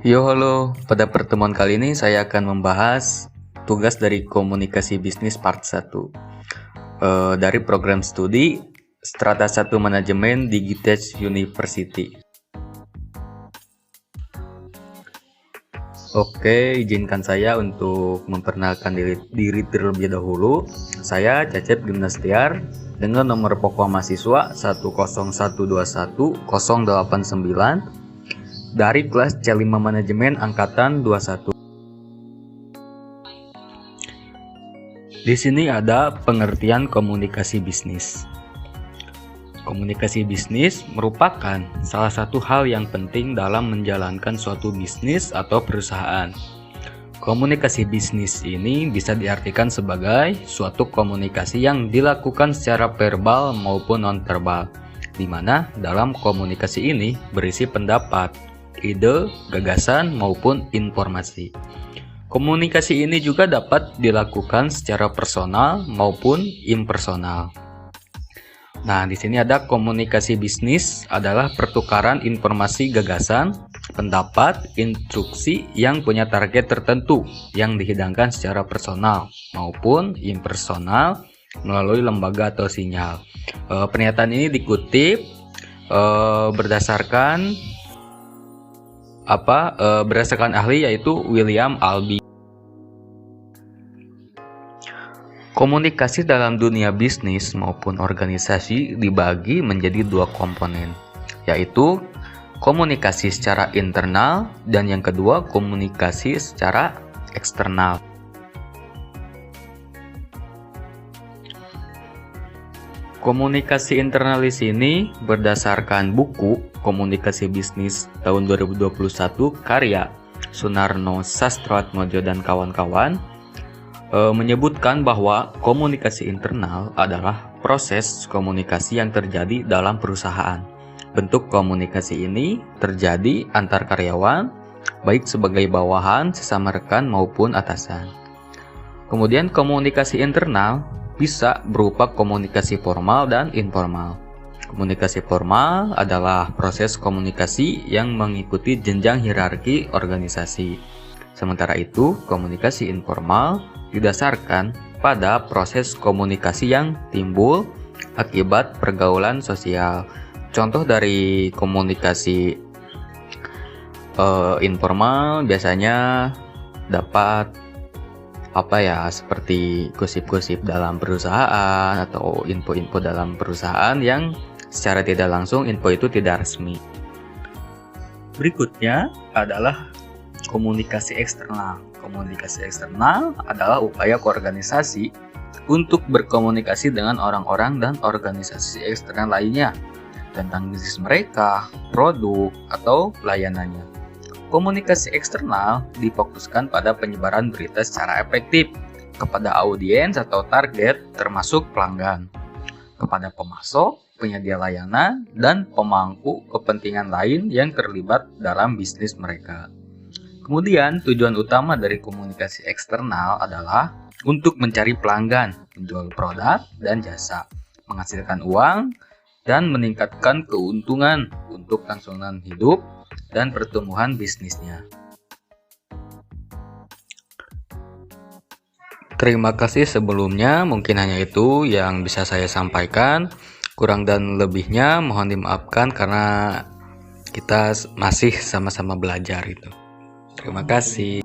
Yo halo, pada pertemuan kali ini saya akan membahas tugas dari komunikasi bisnis part 1 dari program studi Strata 1 Manajemen Digitech University. Oke, izinkan saya untuk memperkenalkan diri terlebih dahulu. Saya Cecep Gimnastiar dengan nomor pokok mahasiswa 10121089 dari kelas C5 Manajemen Angkatan 21. Di sini ada pengertian komunikasi bisnis. Komunikasi bisnis merupakan salah satu hal yang penting dalam menjalankan suatu bisnis atau perusahaan. Komunikasi bisnis ini bisa diartikan sebagai suatu komunikasi yang dilakukan secara verbal maupun non-verbal, di mana dalam komunikasi ini berisi pendapat, ide, gagasan, maupun informasi. Komunikasi ini juga dapat dilakukan secara personal maupun impersonal. Nah, di sini ada komunikasi bisnis adalah pertukaran informasi gagasan, pendapat, instruksi yang punya target tertentu yang dihidangkan secara personal maupun impersonal melalui lembaga atau sinyal. Pernyataan ini dikutip berdasarkan ahli yaitu William Albee. Komunikasi dalam dunia bisnis maupun organisasi dibagi menjadi dua komponen, yaitu komunikasi secara internal dan yang kedua komunikasi secara eksternal. Komunikasi internal di sini berdasarkan buku Komunikasi Bisnis tahun 2021 karya Sunarno Sastratmojo dan kawan-kawan menyebutkan bahwa komunikasi internal adalah proses komunikasi yang terjadi dalam perusahaan. Bentuk komunikasi ini terjadi antar karyawan, baik sebagai bawahan, sesama rekan maupun atasan. Kemudian komunikasi internal bisa berupa komunikasi formal dan informal. Komunikasi formal adalah proses komunikasi yang mengikuti jenjang hierarki organisasi. Sementara itu, komunikasi informal didasarkan pada proses komunikasi yang timbul akibat pergaulan sosial. Contoh dari komunikasi informal biasanya dapat seperti gosip-gosip dalam perusahaan atau info-info dalam perusahaan yang secara tidak langsung info itu tidak resmi. Berikutnya adalah komunikasi eksternal. Komunikasi eksternal adalah upaya organisasi untuk berkomunikasi dengan orang-orang dan organisasi eksternal lainnya tentang bisnis mereka, produk, atau layanannya. Komunikasi eksternal difokuskan pada penyebaran berita secara efektif kepada audiens atau target termasuk pelanggan, kepada pemasok, penyedia layanan, dan pemangku kepentingan lain yang terlibat dalam bisnis mereka. Kemudian tujuan utama dari komunikasi eksternal adalah untuk mencari pelanggan, menjual produk dan jasa, menghasilkan uang, dan meningkatkan keuntungan untuk kelangsungan hidup dan pertumbuhan bisnisnya. Terima kasih sebelumnya, mungkin hanya itu yang bisa saya sampaikan. Kurang dan lebihnya mohon dimaafkan karena kita masih sama-sama belajar itu. Terima kasih.